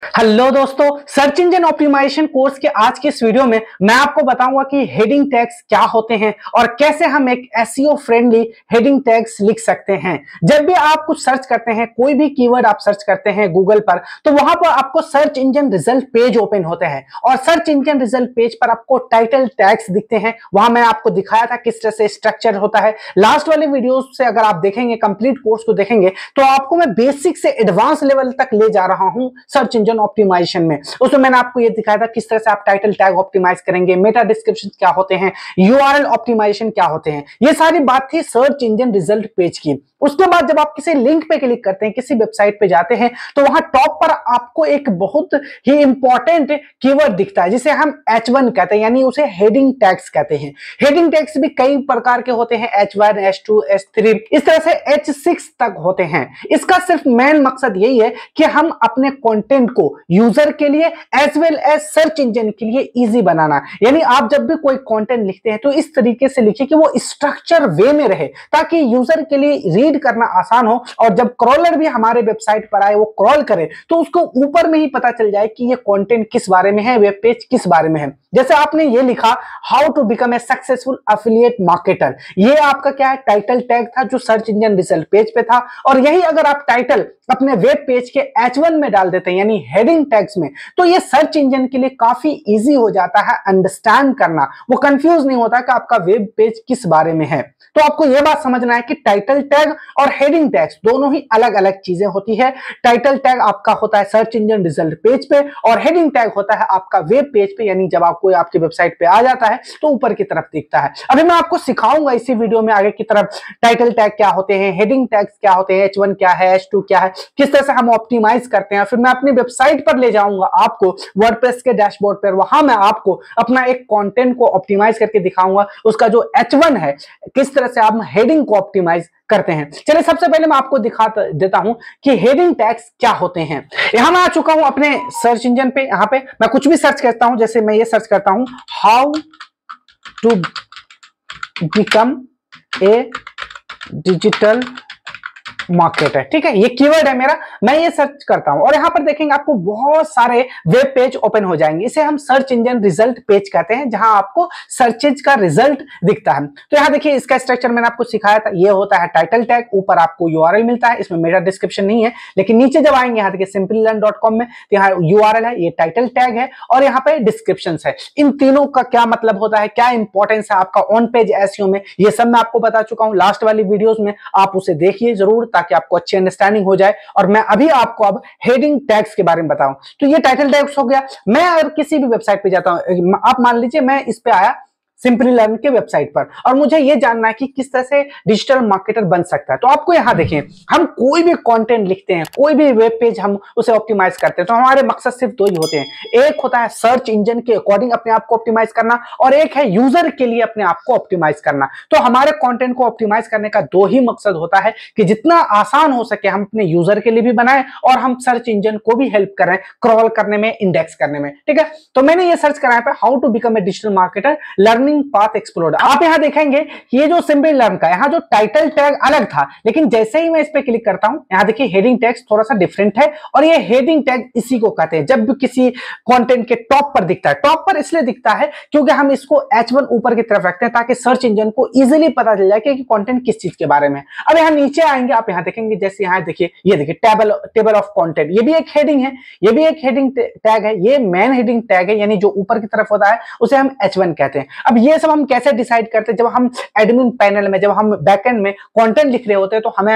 Hello दोस्तों, search engine optimisation course के आज के इस वीडियो में मैं आपको बताऊंगा कि हेडिंग टैग्स क्या होते हैं और कैसे हम एक एसईओ फ्रेंडली हेडिंग टैग्स लिख सकते हैं। जब भी आप कुछ सर्च करते हैं, कोई भी कीवर्ड आप सर्च करते हैं गूगल पर, तो वहां पर आपको search engine result page open होते हैं और सर्च इंजन रिजल्ट पेज पर आपको टाइटल टैग्स दिखते हैं। वहां मैं आपको दिखाया था किस तरह से स्ट्रक्चर होता है। लास्ट वाले वीडियो से अगर आप देखेंगे, कंप्लीट कोर्स को देखेंगे, तो आपको मैं बेसिक से एडवांस लेवल तक ले जा रहा हूं सर्च इंजन ऑप्टिमाइजेशन में। उसमें मैंने आपको यह दिखाया था किस तरह से आप टाइटल टैग ऑप्टिमाइज करेंगे, मेटा डिस्क्रिप्शन क्या होते हैं, यूआरएल ऑप्टिमाइजेशन क्या होते हैं। ये सारी बात थी सर्च इंजन रिजल्ट पेज की। उसके बाद जब आप किसी लिंक पे क्लिक करते हैं, किसी वेबसाइट पे जाते हैं, तो वहां टॉप पर आपको एक बहुत ही इंपॉर्टेंट कीवर्ड दिखता है जिसे हम H1 कहते हैं, यानी उसे हेडिंग टैग्स कहते हैं। हेडिंग टैग्स भी कई प्रकार के होते हैं, H1, H2, H3, इस तरह से H6 तक होते हैं। इसका सिर्फ मेन मकसद यही है कि हम अपने कंटेंट को यूजर के लिए as well as search engine के लिए इजी बनाना। यानी आप जब भी कोई कंटेंट लिखते हैं तो इस तरीके से लिखिए कि वो स्ट्रक्चर वे में रहे, ताकि यूजर के लिए रीड करना आसान हो और जब क्रॉलर भी हमारे वेबसाइट पर आए, वो क्रॉल करे तो उसको ऊपर में ही पता चल जाए कि ये कंटेंट किस बारे में है, वेब पेज किस बारे में है। जैसे आपने ये लिखा, how to become a successful affiliate marketer, ये आपका क्या है, टाइटल टैग था जो सर्च इंजन रिजल्ट पेज पे था। और यही अगर आप टाइटल अपने वेब पेज के H1 में डाल देते हैं, यानी हेडिंग टैग्स में, तो ये सर्च इंजन के लिए काफी इजी हो जाता है अंडरस्टैंड करना। वो कंफ्यूज नहीं होता कि आपका वेब पेज किस बारे में है। तो आपको यह बात समझना है कि टाइटल टैग और हेडिंग टैग्स दोनों ही अलग अलग चीजें होती है। टाइटल टैग आपका होता है सर्च इंजन रिजल्ट पेज पे और हेडिंग टैग होता है आपका वेब पेज पे, यानी जब आप कोई आपकी वेबसाइट पे आ जाता है तो ऊपर की तरफ दिखता है। अभी मैं आपको सिखाऊंगा इसी वीडियो में आगे की तरफ टाइटल टैग क्या होते हैं, हेडिंग टैग्स क्या होते हैं, H1 क्या है, H2 क्या है, किस तरह से हम ऑप्टिमाइज करते हैं। फिर मैं अपनी वेबसाइट पर ले जाऊंगा आपको, वर्डप्रेस के डैशबोर्ड पर, वहां मैं आपको अपना एक कंटेंट को ऑप्टिमाइज करके दिखाऊंगा, उसका जो H1 है किस तरह से आप हेडिंग को ऑप्टिमाइज करते हैं। चलिए सबसे पहले मैं आपको दिखा देता हूं कि हेडिंग टैग्स क्या होते हैं। यहां मैं आ चुका हूं अपने सर्च इंजन पे। यहां पे मैं कुछ भी सर्च करता हूं, जैसे मैं ये सर्च करता हूं, how to become a digital marketer, ठीक है, ये कीवर्ड है मेरा, मैं ये सर्च करता हूं और यहां पर देखेंगे आपको बहुत सारे वेब पेज ओपन हो जाएंगे। इसे हम सर्च इंजन रिजल्ट पेज कहते हैं, जहां आपको सर्चेज का रिजल्ट दिखता है। तो यहां देखिए इसका स्ट्रक्चर मैंने आपको सिखाया था, ये होता है टाइटल टैग, ऊपर आपको यूआरएल मिलता है, इसमें मेरा डिस्क्रिप्शन नहीं है, लेकिन नीचे जब आएंगे यहां देखिए simplylearn.com में, तो यहाँ यूआरएल है, ये टाइटल टैग है और यहाँ पे डिस्क्रिप्शन है। इन तीनों का क्या मतलब होता है, क्या इंपॉर्टेंस है आपका ऑन पेज एसईओ में, ये सब मैं आपको बता चुका हूं लास्ट वाली वीडियोस में। आप उसे देखिए जरूर ताकि आपको अच्छी अंडरस्टैंडिंग हो जाए। और मैं अभी आपको अब हेडिंग टैग्स के बारे में बताऊं। तो ये टाइटल टैग्स हो गया। मैं अगर किसी भी वेबसाइट पे जाता हूं, आप मान लीजिए मैं इस पे आया सिंपली लर्न के वेबसाइट पर और मुझे यह जानना है कि किस तरह से डिजिटल मार्केटर बन सकता है, तो आपको यहां देखिए, हम कोई भी कंटेंट लिखते हैं, कोई भी वेब पेज हम उसे ऑप्टिमाइज करते हैं, तो हमारे मकसद सिर्फ दो ही होते हैं। एक होता है सर्च इंजन के अकॉर्डिंग अपने आप को ऑप्टिमाइज करना और एक है यूजर के लिए अपने आप को ऑप्टिमाइज करना। तो हमारे कंटेंट को ऑप्टिमाइज करने का दो ही मकसद होता है कि जितना आसान हो सके हम अपने यूजर के लिए भी बनाएं और हम सर्च इंजन को भी हेल्प करें क्रॉल करने में, इंडेक्स करने में, ठीक है। तो मैंने ये सर्च करा है, how to become a digital marketer learning path explorer. आप यहां देखेंगे ये जो सिंपली लर्न का, यहां जो टाइटल टैग अलग था, लेकिन जैसे ही मैं इस पे क्लिक करता हूं, यहां देखिए हेडिंग टैग थोड़ा सा डिफरेंट है और ये हेडिंग टैग इसी को कहते हैं। जब भी किसी कंटेंट के टॉप पर दिखता है, टॉप पर इसलिए दिखता है क्योंकि हम इसको H1 ऊपर की तरफ रखते हैं ताकि सर्च इंजन को इजीली पता चल जाए कि कंटेंट किस चीज के बारे में। अब यहां नीचे आएंगे, आप यहां देखेंगे, जैसे यहां देखिए, ये देखिए टेबल ऑफ कंटेंट, ये भी एक हेडिंग है, ये भी एक हेडिंग टैग है, ये मेन हेडिंग टैग है, यानी जो ऊपर की तरफ होता है उसे हम H1 कहते हैं। अब ये सब हम कैसे डिसाइड करते हैं, जब हम एडमिन पैनल में, जब हम बैकएंड में कंटेंट लिख रहे होते हैं, तो हमें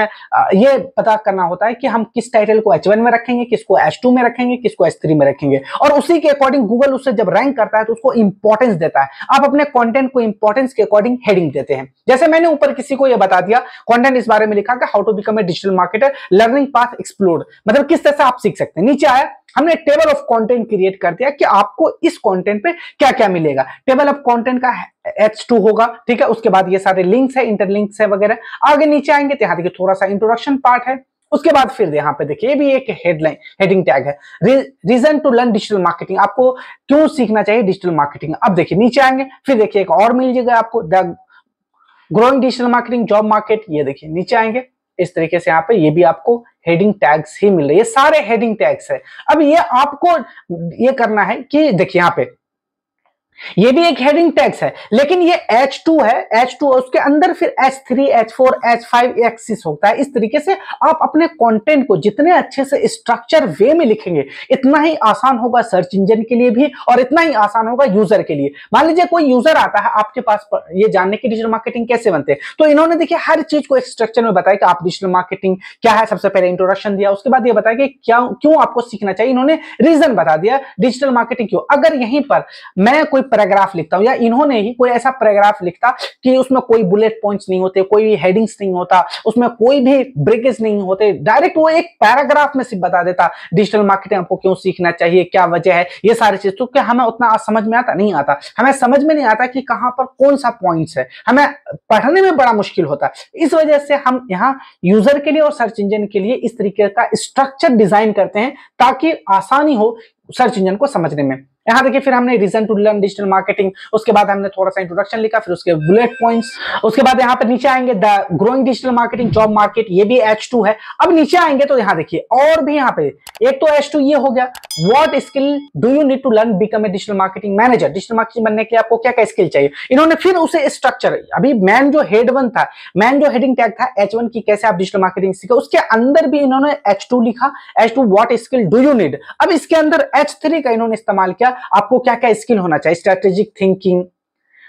ये पता करना होता है कि हम किस टाइटल को H1 में रखेंगे, किसको H2 में रखेंगे, किसको H3 में रखेंगे, और उसी के अकॉर्डिंग गूगल उससे जब रैंक करता है तो उसको इंपॉर्टेंस देता है। आप अपने कंटेंट को इंपॉर्टेंस के अकॉर्डिंग हेडिंग देते हैं। जैसे मैंने ऊपर किसी को यह बता दिया, कंटेंट इस बारे में लिखा कि how to become a digital marketer learning path explore, मतलब किस तरह से आप सीख सकते हैं। नीचे आया, हमने टेबल ऑफ कंटेंट क्रिएट कर दिया कि आपको इस कंटेंट पे क्या क्या मिलेगा। टेबल ऑफ कंटेंट का H2 होगा, ठीक है। उसके बाद ये सारे लिंक्स है, इंटरलिंक्स है वगैरह। आगे नीचे आएंगे तो यहां देखिए थोड़ा सा इंट्रोडक्शन पार्ट है। उसके बाद फिर यहाँ पे देखिए, ये भी एक हेडलाइन हेडिंग टैग है, reason to learn digital marketing, आपको क्यों सीखना चाहिए डिजिटल मार्केटिंग। अब देखिए नीचे आएंगे, फिर देखिए एक और मिल जाएगा आपको, the growing digital marketing job market, ये देखिए नीचे आएंगे इस तरीके से, यहाँ पे ये भी आपको हेडिंग टैग्स ही मिल रहे हैं, ये सारे हेडिंग टैग्स है। अब ये आपको ये करना है कि देखिए यहां पे ये भी एक हेडिंग टैग्स है, लेकिन ये H2 है, H2 उसके अंदर फिर H3, H4, H5, H6 होता है। इस तरीके से आप अपने कंटेंट को जितने अच्छे से स्ट्रक्चर वे में लिखेंगे, इतना ही आसान होगा सर्च इंजन के लिए भी और इतना ही आसान होगा यूजर के लिए। मान लीजिए कोई यूजर आता है आपके पास ये जानने की डिजिटल मार्केटिंग कैसे बनते हैं, तो इन्होंने देखिए हर चीज को एक स्ट्रक्चर में बताया कि आप डिजिटल मार्केटिंग क्या है, सबसे पहले इंट्रोडक्शन दिया, उसके बाद ये बताया कि क्यों आपको सीखना चाहिए, इन्होंने रीजन बता दिया डिजिटल मार्केटिंग क्यों। अगर यहीं पर मैं कोई पैराग्राफ लिखता हूं या इन्होंने ही कोई ऐसा पैराग्राफ लिखता कि उसमें कोई बुलेट पॉइंट्स नहीं होते, कोई हेडिंग्स नहीं होता, उसमें कोई भी ब्रेकेज नहीं होते, डायरेक्ट वो एक पैराग्राफ में सिर्फ बता देता डिजिटल मार्केटिंग आपको क्यों सीखना चाहिए, क्या वजह है, ये सारी चीज, तो क्या हमें उतना समझ में आता नहीं आता, हमें समझ में नहीं आता कि कहां पर कौन सा पॉइंट्स है, हमें पढ़ने में बड़ा मुश्किल होता है। इस वजह से हम यहाँ यूजर के लिए और सर्च इंजन के लिए इस तरीके का स्ट्रक्चर डिजाइन करते हैं ताकि आसानी हो सर्च इंजन को समझने में। यहाँ देखिए फिर हमने reason to learn digital marketing, उसके बाद हमने थोड़ा सा इंट्रोडक्शन लिखा, फिर उसके बुलेट पॉइंट्स, उसके बाद यहाँ पर नीचे आएंगे the growing digital marketing job market, ये भी H2 है। अब नीचे आएंगे तो यहाँ देखिए और भी यहाँ पे एक तो H2 ये हो गया, what skill do you need to learn become a digital marketing manager, digital marketing बनने के लिए आपको क्या क्या स्किल चाहिए। इन्होंने फिर उसे स्ट्रक्चर, अभी मैन जो हेड वन था, मैन जो हेडिंग टैग था H1 की कैसे आप डिजिटल मार्केटिंग सीखे, उसके अंदर भी इन्होंने H2 लिखा, H2 what skill do you need. अब इसके अंदर H3 का इन्होंने इस्तेमाल किया, आपको क्या क्या स्किल होना चाहिए, strategic thinking,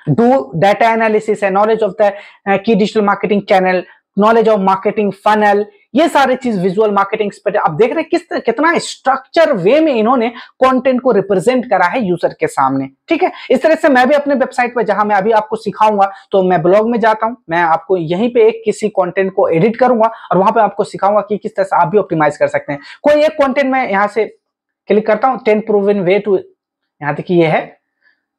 do data analysis है, knowledge of the key digital marketing channel, knowledge of marketing funnel, ये सारी चीज विजुअल मार्केटिंग पर आप देख रहे हैं कितना स्ट्रक्चर वे में इन्होंने कंटेंट को रिप्रेजेंट करा है यूजर के सामने। ठीक है, इस तरह से मैं भी अपने वेबसाइट पर, जहां मैं अभी आपको सिखाऊंगा, तो मैं ब्लॉग में जाता हूं, मैं आपको यहीं पे एक किसी कंटेंट को एडिट करूंगा और वहां पे आपको सिखाऊंगा कि किस तरह से आप भी ऑप्टिमाइज कर सकते हैं। कोई एक कंटेंट मैं यहां से क्लिक करता हूं, 10 प्रूवन वे टू, यहां देखिए ये है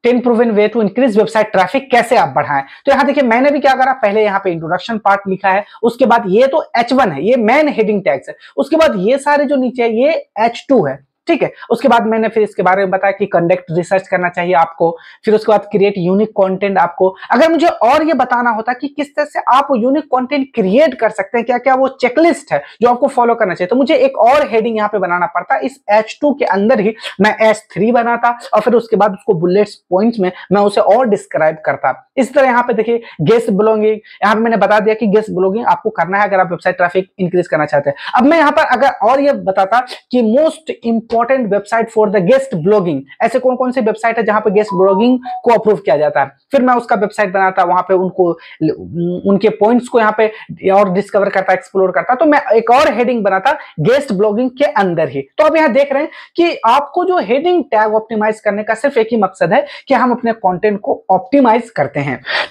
10 proven way to increase website traffic, कैसे आप बढ़ाएं। तो यहां देखिए मैंने भी क्या करा, पहले यहां पे इंट्रोडक्शन पार्ट लिखा है, उसके बाद ये तो H1 है, ये मेन हेडिंग टैग्स है, उसके बाद ये सारे जो नीचे है ये H2 है। ठीक है, उसके बाद मैंने फिर इसके बारे में बताया कि कंडक्ट रिसर्च करना चाहिए आपको, फिर उसके बाद क्रिएट यूनिक कंटेंट। आपको अगर मुझे और ये बताना होता कि किस तरह से आप यूनिक कंटेंट क्रिएट कर सकते हैं, क्या क्या वो चेकलिस्ट है जो आपको फॉलो करना चाहिए, तो मुझे एक और हेडिंग यहाँ पे बनाना पड़ता। इस H2 के अंदर ही मैं H3 बनाता और फिर उसके बाद उसको बुलेट्स पॉइंट्स में मैं उसे और डिस्क्राइब करता। इस तरह यहाँ पे देखिए गेस्ट ब्लॉगिंग, यहाँ पे मैंने बता दिया कि गेस्ट ब्लॉगिंग आपको करना है अगर आप वेबसाइट ट्रैफिक इंक्रीज करना चाहते हैं। अब मैं यहाँ पर अगर और ये बताता कि most important website for the guest blogging, ऐसे कौन कौन सी वेबसाइट है जहां पे गेस्ट ब्लॉगिंग को अप्रूव किया जाता है, फिर मैं उसका वेबसाइट बनाता, वहां पे उनको उनके पॉइंट्स को यहाँ पे और डिस्कवर करता, एक्सप्लोर करता। तो मैं एक और हेडिंग बनाता गेस्ट ब्लॉगिंग के अंदर ही। तो अब यहाँ देख रहे हैं कि आपको जो हेडिंग टैग ऑप्टिमाइज करने का सिर्फ एक ही मकसद है कि हम अपने कंटेंट को ऑप्टिमाइज करते हैं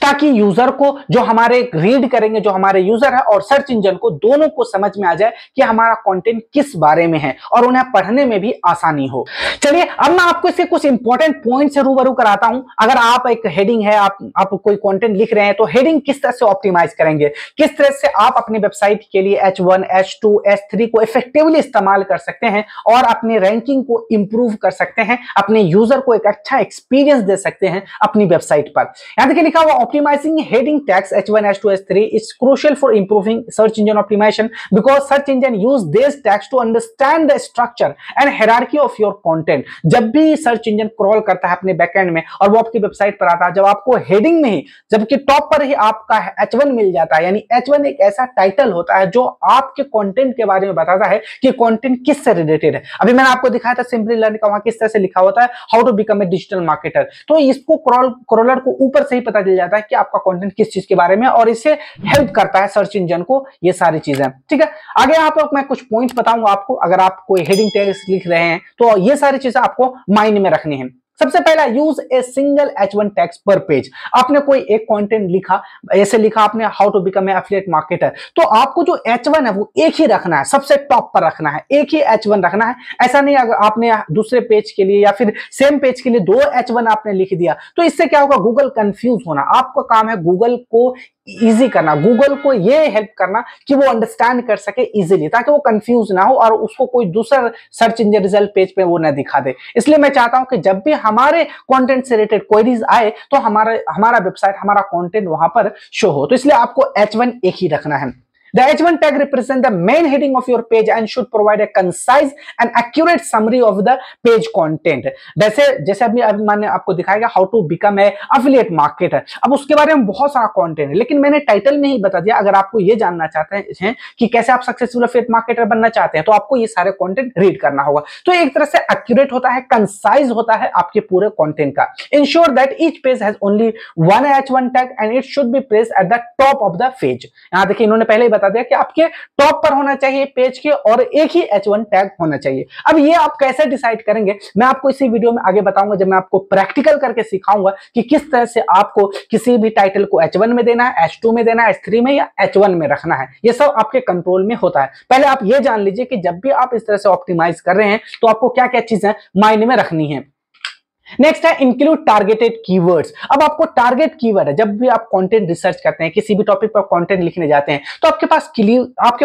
ताकि यूजर को, जो हमारे रीड करेंगे, जो हमारे यूजर है और सर्च इंजन को, दोनों को समझ में आ जाए कि हमारा कंटेंट किस बारे में है और उन्हें पढ़ने में भी आसानी हो। चलिए अब मैं आपको इसके कुछ इंपॉर्टेंट पॉइंट से रूबरू कराता हूं। अगर आप एक हेडिंग है, आप कोई कंटेंट लिख रहे हैं, तो हेडिंग किस तरह से ऑप्टिमाइज करेंगे, किस तरह से आप अपनी वेबसाइट के लिए H1, H2, H3 को इफेक्टिवली इस्तेमाल कर सकते हैं और अपनी रैंकिंग को इंप्रूव कर सकते हैं, अपने यूजर को एक अच्छा एक्सपीरियंस दे सकते हैं अपनी वेबसाइट पर। यहां देखिए लिखा हुआ optimizing heading tags H1, H2, H3 is crucial for improving search engine optimization because search engine use this tags to understand the structure and hierarchy of your content. जब भी सर्च इंजन क्रॉल करता है अपने backend में और वो आपकी website पर आता है, जब आपको हेडिंग में ही, जबकि टॉप पर ही आपका H1 मिल जाता है, यानी H1 एक ऐसा टाइटल होता है जो आपके कंटेंट के बारे में बताता है कि कंटेंट किससे रिलेटेड है। अभी मैंने आपको दिखाया था सिंपली लर्न का, वहां किस तरह से लिखा होता है how to become a digital marketer. तो इसको क्रॉलर को ऊपर से ही पता चल जाता है कि आपका कंटेंट किस चीज के बारे में, और इससे हेल्प करता है सर्च इंजन को ये सारी चीजें। ठीक है, आगे यहाँ पर मैं कुछ पॉइंट्स बताऊंगा आपको। अगर आप कोई हेडिंग टैग्स लिख रहे हैं तो ये सारी चीजें आपको माइंड में रखनी है। सबसे पहला, use a single H1 tags per page. आपने कोई एक कंटेंट लिखा, ऐसे लिखा आपने how to become a affiliate marketer, तो आपको जो H1 है वो एक ही रखना है, सबसे टॉप पर रखना है, एक ही H1 रखना है। ऐसा नहीं अगर आपने दूसरे पेज के लिए या फिर सेम पेज के लिए 2 H1 आपने लिख दिया तो इससे क्या होगा, गूगल कंफ्यूज होना। आपका काम है गूगल को इजी करना, गूगल को ये हेल्प करना कि वो अंडरस्टैंड कर सके इजीली, ताकि वो कंफ्यूज ना हो और उसको कोई दूसरा सर्च इंजन रिजल्ट पेज पे वो ना दिखा दे। इसलिए मैं चाहता हूं कि जब भी हमारे कंटेंट से रिलेटेड क्वेरीज आए तो हमारा वेबसाइट, हमारा कंटेंट वहां पर शो हो। तो इसलिए आपको H1 एक ही रखना है। The H1 tag represents the main heading of your page and should provide a concise and accurate summary of the page content. जैसे अभी मैंने आपको दिखाया how to become a affiliate marketer. अब उसके बारे में बहुत सारा कंटेंट है, लेकिन मैंने टाइटल में ही बता दिया। अगर आपको ये जानना चाहते हैं कि कैसे आप सक्सेसफुल एफिलिएट मार्केटर बनना चाहते हैं, तो आपको ये सारे कंटेंट रीड करना होगा। तो एक तरह से एक्यूरेट होता है, कंसाइज होता है आपके पूरे कंटेंट का। Ensure that each page has only one H1 tag and it should be placed at the top of the page. यहां देखिए इन्होंने पहले ही बता दिया कि आपके टॉप पर होना चाहिए पेज के और एक ही H1 टैग होना चाहिए। अब ये आप कैसे डिसाइड करेंगे, मैं आपको इसी वीडियो में आगे बताऊंगा, जब मैं आपको प्रैक्टिकल करके सिखाऊंगा कि किस तरह से आपको किसी भी टाइटल को H1 में देना है, H2 में देना है, H3 में या H1 में रखना है। ये सब आपके कंट्रोल में होता है। पहले आप ये जान लीजिए कि जब भी आप इस तरह से ऑप्टिमाइज कर रहे हैं तो आपको क्या क्या चीजें माइंड में रखनी है। नेक्स्ट है इंक्लूड टारगेटेड कीवर्ड्स। अब आपको टारगेट कीवर्ड है, जब भी आप कंटेंट रिसर्च करते हैं, किसी भी टॉपिक पर कंटेंट लिखने जाते हैं, तो आपके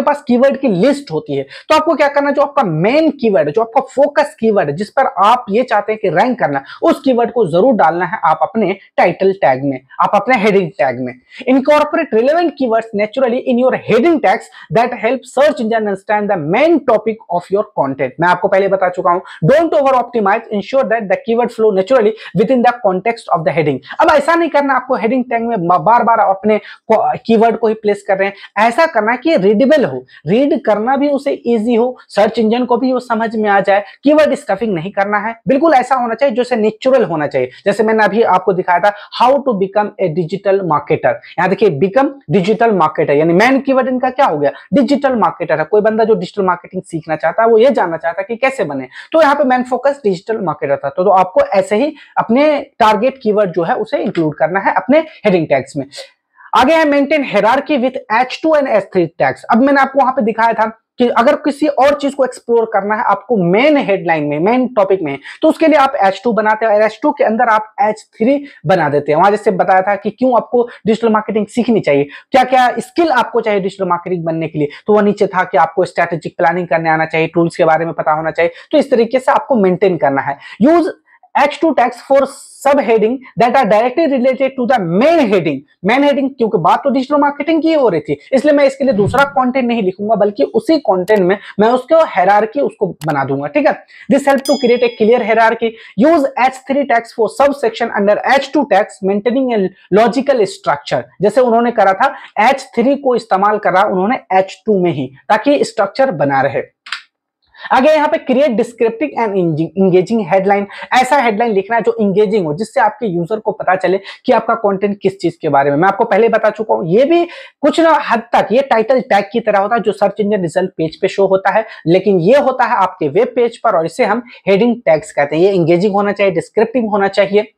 पास कीवर्ड की लिस्ट होती है। तो आपको क्या करना है, जो आपका मेन कीवर्ड है, जो आपका फोकस कीवर्ड है, जिस पर आप ये चाहते हैं कि रैंक करना, उस कीवर्ड को जरूर डालना है आप अपने टाइटल टैग में, आप अपने हेडिंग टैग में। Incorporate relevant keywords naturally in your heading tags that help search engine understand the main topic of your content. मैं आपको पहले बता चुका हूं, don't over optimize, ensure that the keyword flow naturally within the context of the heading. अब ऐसा नहीं करना आपको हेडिंग टैग में बार बार अपने कीवर्ड को ही प्लेस कर रहे हैं। ऐसा करना कि रीडेबल हो, रीड करना भी उसे इजी हो, सर्च इंजन को भी वो समझ में आ जाए। कीवर्ड स्टफिंग नहीं करना है, बिल्कुल ऐसा होना चाहिए जैसे नेचुरल होना चाहिए। जैसे मैंने अभी आपको दिखाया था how to become a digital marketer. यहां देखिए बिकम डिजिटल मार्केटर, यानी मेन कीवर्ड इनका क्या हो गया, डिजिटल मार्केटर है। कोई बंदा जो डिजिटल मार्केटिंग सीखना चाहता है, वो ये जानना चाहता है कि कैसे बने, तो यहाँ पे मेन फोकस डिजिटल मार्केटर था। तो आपको ऐसे ही अपने टारगेट कीवर्ड जो है उसे इंक्लूड करना है अपने हेडिंग टैग्स में। आगे है maintain hierarchy with H2 and H3 tags. अब मैंने आपको वहां पे दिखाया था कि अगर किसी और चीज को एक्सप्लोर करना है आपको मेन हेडलाइन में, मेन टॉपिक में, तो उसके लिए आप H2 बनाते हैं और H2 के अंदर आप H3 बना देते हैं। वहां जैसे बताया था कि क्यों आपको डिजिटल मार्केटिंग सीखनी चाहिए, क्या क्या स्किल आपको चाहिए डिजिटल मार्केटिंग बनने के लिए, तो वह नीचे था कि आपको स्ट्रैटेजिक प्लानिंग करने आना चाहिए, टूल्स के बारे में पता होना चाहिए। तो इस तरीके से आपको मेंटेन करना है। Use H2 tags for subheading that are directly related to the main heading। Main heading, क्योंकि बात तो डिजिटल मार्केटिंग की हो रही थी, इसलिए मैं इसके लिए दूसरा कंटेंट नहीं लिखूंगा, बल्कि उसी कंटेंट में मैं उसको हायरार्की उसको बना दूंगा। ठीक है, this help to create a clear hierarchy. Use H3 tags for sub section under H2 tags maintaining a logical structure. जैसे उन्होंने करा था H3 को इस्तेमाल करा उन्होंने H2 में ही, ताकि स्ट्रक्चर बना रहे। आगे यहाँ पे create descriptive and engaging headline. ऐसा हेडलाइन लिखना है जो इंगेजिंग हो, जिससे आपके यूजर को पता चले कि आपका कंटेंट किस चीज के बारे में। मैं आपको पहले बता चुका हूं, ये भी कुछ ना हद तक ये टाइटल टैग की तरह होता है जो सर्च इंजन रिजल्ट पेज पे शो होता है, लेकिन ये होता है आपके वेब पेज पर, और इसे हम हेडिंग टैग्स कहते हैं। ये इंगेजिंग होना चाहिए, डिस्क्रिप्टिव होना चाहिए।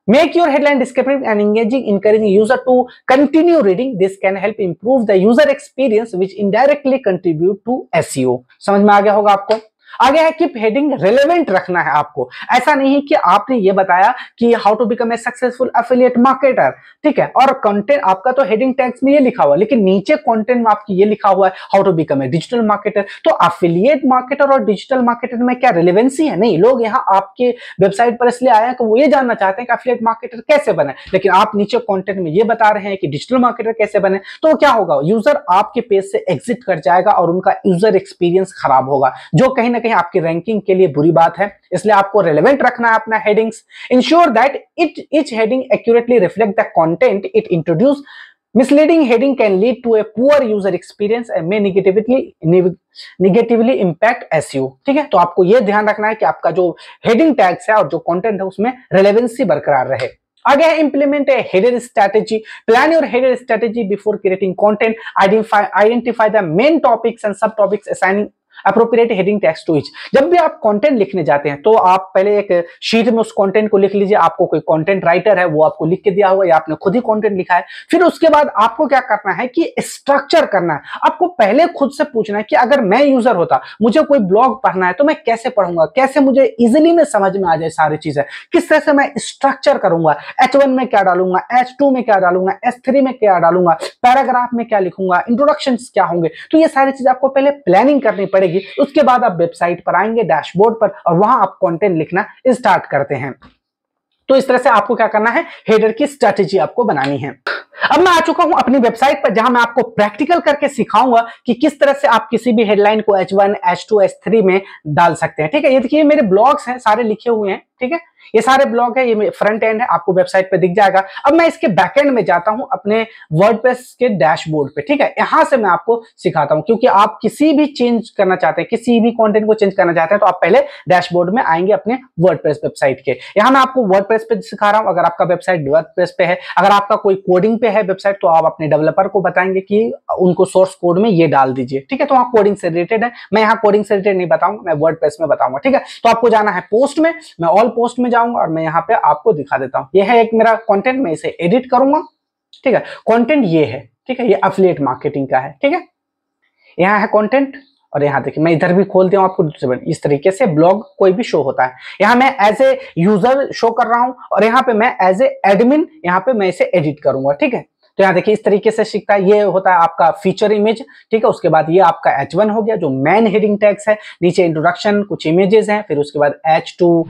Make your headline descriptive and engaging, encouraging user to continue reading. This can help improve the user experience, which indirectly contribute to SEO। समझ में आ गया होगा आपको। आगे है कीप हेडिंग रेलेवेंट रखना है आपको। ऐसा नहीं कि आपने ये बताया कि how to become a successful affiliate marketer, ठीक है, और कंटेंट आपका तो हेडिंग टैग्स में ये लिखा हुआ है, लेकिन नीचे कंटेंट में आपकी ये लिखा हुआ है how to become a digital marketer. तो एफिलिएट मार्केटर और डिजिटल मार्केटर में क्या रिलेवेंसी है? नहीं, लोग यहाँ आपके वेबसाइट पर इसलिए आए हैं कि वो ये जानना चाहते हैं कि एफिलिएट मार्केटर कैसे बने, लेकिन आप नीचे कंटेंट में ये बता रहे हैं कि डिजिटल मार्केटर कैसे बने। तो क्या होगा, यूजर आपके पेज से एग्जिट कर जाएगा और उनका यूजर एक्सपीरियंस खराब होगा, जो कहीं ना कहीं आपकी रैंकिंग के लिए बुरी बात है। इसलिए आपको रेलेवेंट रखना है अपना headings. Ensure that each heading accurately reflect the content it introduce. Misleading heading can lead to a poor user experience and may negatively impact SEO। ठीक है, तो आपको यह ध्यान रखना है कि आपका जो हेडिंग टैग्स है और जो कंटेंट है उसमें रेलेवेंसी बरकरार रहे। आगे है implement a header strategy. Plan your header strategy before creating content. Identify the main topics and sub topics, assigning appropriate heading tags to each. जब भी आप कंटेंट लिखने जाते हैं तो आप पहले एक शीट में उस कंटेंट को लिख लीजिए। आपको कोई कंटेंट राइटर है वो आपको लिख के दिया हुआ, या आपने खुद ही कंटेंट लिखा है। फिर उसके बाद आपको क्या करना है कि स्ट्रक्चर करना है। आपको पहले खुद से पूछना है कि अगर मैं यूजर होता, मुझे कोई ब्लॉग पढ़ना है तो मैं कैसे पढ़ूंगा, कैसे मुझे इजिली में समझ में आ जाए सारी चीजें, किस तरह से मैं स्ट्रक्चर करूंगा, H1 में क्या डालूंगा, H2 में क्या डालूंगा, H3 में क्या डालूंगा, पैराग्राफ में क्या लिखूंगा, इंट्रोडक्शन क्या होंगे। तो ये सारी चीज आपको पहले प्लानिंग करनी पड़ेगी। उसके बाद आप वेबसाइट पर आएंगे, डैशबोर्ड पर, और वहां आप कंटेंट लिखना स्टार्ट करते हैं। तो इस तरह से आपको क्या करना है, हेडर की स्ट्रैटेजी आपको बनानी है। अब मैं आ चुका हूं अपनी वेबसाइट पर, जहां मैं आपको प्रैक्टिकल करके सिखाऊंगा कि किस तरह से आप किसी भी हेडलाइन को H1, H2, H3 में डाल सकते हैं। ठीक है, ये देखिए मेरे ब्लॉग्स हैं, सारे लिखे हुए हैं। ठीक है, ये सारे ब्लॉग है, ये फ्रंट एंड है, आपको वेबसाइट पे दिख जाएगा। अब मैं इसके बैकएंड में जाता हूं अपने वर्डप्रेस के डैशबोर्ड पे। ठीक है, यहां से मैं आपको सिखाता हूं, क्योंकि आप किसी भी चेंज करना चाहते हैं, किसी भी कंटेंट को चेंज करना चाहते हैं, तो आप पहले डैशबोर्ड में आएंगे अपने वर्डप्रेस वेबसाइट के। यहां मैं आपको वर्डप्रेस पे सिखा रहा हूं। अगर आपका वेबसाइट वर्डप्रेस पे है, अगर आपका कोई कोडिंग पे है वेबसाइट, तो आप अपने डेवलपर को बताएंगे कि उनको सोर्स कोड में ये डाल दीजिए। ठीक है, तो वहां कोडिंग से रिलेटेड है, मैं यहाँ कोडिंग से रिलेटेड नहीं बताऊंगा, मैं वर्डप्रेस में बताऊंगा। ठीक है, तो आपको जाना है पोस्ट में, मैं ऑल पोस्ट में जाऊंगा और मैं यहाँ पे आपको दिखा देता हूँ। ये है एक मेरा कंटेंट, मैं इसे एडिट करूंगा। ठीक है, कंटेंट ये है। ठीक है, ये एफिलिएट मार्केटिंग का है। ठीक है, यहाँ है कंटेंट, और यहाँ देखिए मैं इधर भी खोल दिया हूँ आपको। इस तरीके से ब्लॉग कोई भी शो होता है। यहाँ मैं एज ए यूजर शो कर रहा हूँ, और यहाँ पे मैं एज ए एडमिन यहाँ पे मैं इसे एडिट करूंगा। ठीक है, तो यहाँ देखिए इस तरीके से सीखता है। ये होता है आपका फीचर इमेज। ठीक है, उसके बाद ये आपका H1 हो गया, जो मेन हेडिंग टैग्स है। नीचे इंट्रोडक्शन, कुछ इमेजेस हैं, फिर उसके बाद H2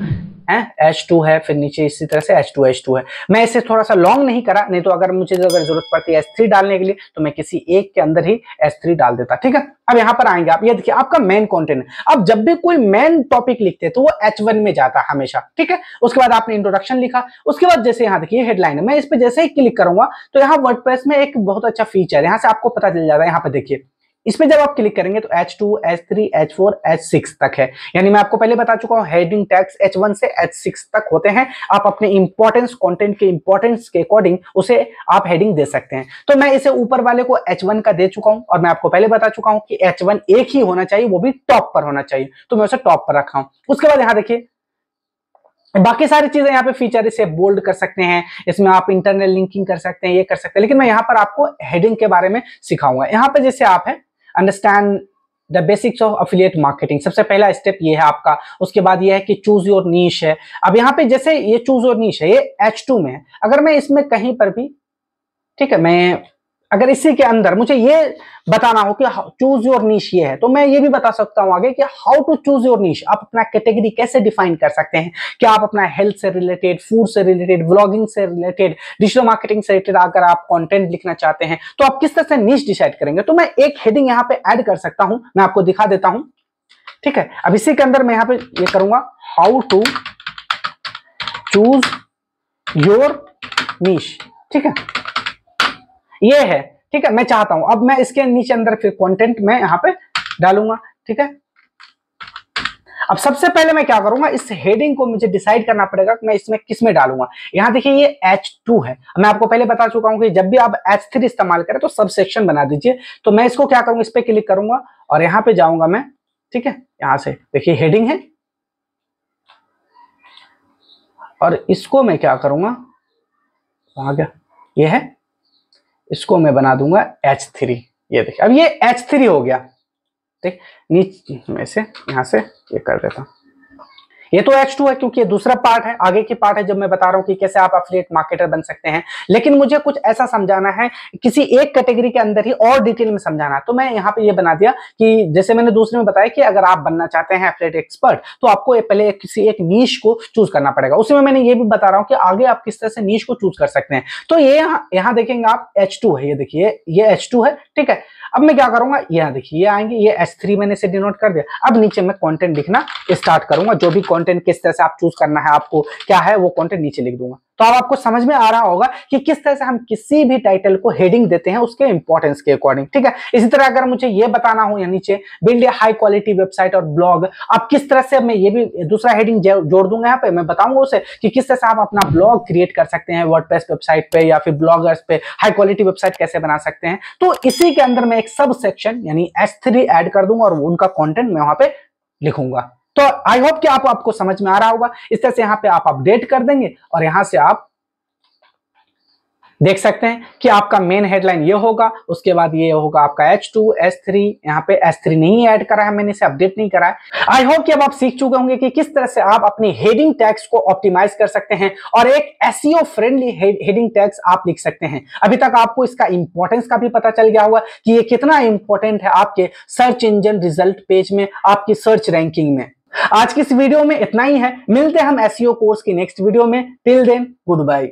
है, फिर नीचे इसी तरह से H2 है। मैं इसे थोड़ा सा लॉन्ग नहीं करा, नहीं तो अगर मुझे जरूरत पड़ती है H3 डालने के लिए, तो मैं किसी एक के अंदर ही H3 डाल देता। ठीक है, अब यहाँ पर आएंगे आप, ये देखिए आपका मेन कंटेंट है। अब जब भी कोई मेन टॉपिक लिखते हैं तो वो H1 में जाता है हमेशा। ठीक है, उसके बाद आपने इंट्रोडक्शन लिखा, उसके बाद जैसे यहाँ देखिए हेडलाइन है, मैं इस पे जैसे ही क्लिक करूंगा तो यहाँ वर्डप्रेस में एक बहुत अच्छा फीचर है, यहाँ से आपको पता चल जाता है। यहाँ पे देखिए, इस पे जब आप क्लिक करेंगे तो H2, H3, H4, H6 तक है। यानी मैं आपको पहले बता चुका हूं, हेडिंग टैग्स H1 से H6 तक होते हैं। आप अपने इंपॉर्टेंस, कंटेंट के इंपॉर्टेंस के अकॉर्डिंग उसे आप हेडिंग दे सकते हैं। तो मैं इसे ऊपर वाले को H1 का दे चुका हूं, और मैं आपको पहले बता चुका हूं कि H1 एक ही होना चाहिए, वो भी टॉप पर होना चाहिए, तो मैं उसे टॉप पर रखा हूं। उसके बाद यहाँ देखिए बाकी सारी चीजें यहाँ पे फीचर, इसे बोल्ड कर सकते हैं, इसमें आप इंटरनल लिंकिंग कर सकते हैं, ये कर सकते हैं। लेकिन मैं यहाँ पर आपको हेडिंग के बारे में सिखाऊंगा। यहाँ पे जैसे आप है understand the basics of affiliate marketing, सबसे पहला स्टेप ये है आपका। उसके बाद ये है कि चूज योर नीश है। अब यहाँ पे जैसे ये चूज योर नीश है, ये H2 में है। अगर मैं इसमें कहीं पर भी, ठीक है, मैं अगर इसी के अंदर मुझे ये बताना हो कि चूज योर नीश ये है, तो मैं ये भी बता सकता हूं आगे कि how to choose your niche. आप अपना कैटेगरी कैसे डिफाइन कर सकते हैं, कि आप अपना हेल्थ से रिलेटेड, फूड से रिलेटेड, व्लॉगिंग से रिलेटेड, डिजिटल मार्केटिंग से रिलेटेड अगर आप कंटेंट लिखना चाहते हैं, तो आप किस तरह से नीश डिसाइड करेंगे। तो मैं एक हेडिंग यहाँ पे ऐड कर सकता हूं, मैं आपको दिखा देता हूं। ठीक है, अब इसी के अंदर मैं यहाँ पे ये करूंगा, how to choose your niche. ठीक है, ये है। ठीक है, मैं चाहता हूं अब मैं इसके नीचे अंदर फिर कंटेंट मैं यहां पे डालूंगा। ठीक है, अब सबसे पहले मैं क्या करूंगा, इस हेडिंग को मुझे डिसाइड करना पड़ेगा कि मैं इसमें किस में डालूंगा। यहां देखिए ये H2 है, मैं आपको पहले बता चुका हूं कि जब भी आप H3 इस्तेमाल करें तो सब सेक्शन बना दीजिए। तो मैं इसको क्या करूंगा, इस पे क्लिक करूंगा और यहां पे जाऊंगा मैं। ठीक है, यहां से देखिए हेडिंग है, और इसको मैं क्या करूंगा, आ गया, ये है, इसको मैं बना दूंगा H3। ये देखिए अब ये H3 हो गया। ठीक, नीचे में से यहां से ये कर देता हूं। ये तो H2 है क्योंकि ये दूसरा पार्ट है, आगे की पार्ट है जब मैं बता रहा हूं कि कैसे आप एफिलिएट मार्केटर बन सकते हैं। लेकिन मुझे कुछ ऐसा समझाना है, किसी एक कैटेगरी के अंदर ही और डिटेल में समझाना है। तो मैं यहाँ पे ये बना दिया कि जैसे मैंने दूसरे में बताया कि अगर आप बनना चाहते हैं एफिलिएट एक्सपर्ट, तो आपको पहले किसी एक नीश को चूज करना पड़ेगा। उसी में मैंने ये भी बता रहा हूँ कि आगे आप किस तरह से नीश को चूज कर सकते हैं। तो ये यहाँ देखेंगे आप H2 है, ये देखिए ये H2 है। ठीक है, अब मैं क्या करूंगा, यहाँ देखिए ये आएंगे, ये H3 मैंने इसे डिनोट कर दिया। अब नीचे मैं कंटेंट लिखना स्टार्ट करूंगा, जो भी कंटेंट किस तरह से आप चूज करना है, आपको क्या है वो कंटेंट नीचे लिख दूंगा। तो अब आपको समझ में आ रहा होगा कि किस तरह से हम किसी भी टाइटल को हेडिंग देते हैं उसके इंपॉर्टेंस के अकॉर्डिंग। ठीक है, इसी तरह अगर मुझे ये बताना हो, या नीचे build a high quality website और ब्लॉग, आप किस तरह से, मैं ये भी दूसरा हेडिंग जोड़ दूंगा यहाँ पे, मैं बताऊंगा उसे कि किस तरह से आप अपना ब्लॉग क्रिएट कर सकते हैं वर्डप्रेस वेबसाइट पे, या फिर ब्लॉगर्स पे हाई क्वालिटी वेबसाइट कैसे बना सकते हैं। तो इसी के अंदर मैं एक सब सेक्शन यानी H3 ऐड कर दूंगा और उनका कंटेंट मैं वहां पे लिखूंगा। तो आई होप कि आपको समझ में आ रहा होगा। इस तरह से यहाँ पे आप अपडेट कर देंगे और यहां से आप देख सकते हैं कि आपका मेन हेडलाइन ये होगा, उसके बाद ये होगा आपका H2, H3। यहाँ पे H3 नहीं ऐड करा है मैंने, इसे अपडेट नहीं करा है। आई होप कि अब आप सीख चुके होंगे कि किस तरह से आप अपनी हेडिंग टैग्स को ऑप्टिमाइज कर सकते हैं और एक SEO फ्रेंडली हेडिंग टैग्स आप लिख सकते हैं। अभी तक आपको इसका इंपॉर्टेंस का भी पता चल गया होगा कि ये कितना इंपॉर्टेंट है आपके सर्च इंजन रिजल्ट पेज में, आपकी सर्च रैंकिंग में। आज की इस वीडियो में इतना ही है, मिलते हैं हम SEO कोर्स की नेक्स्ट वीडियो में। Till then good bye.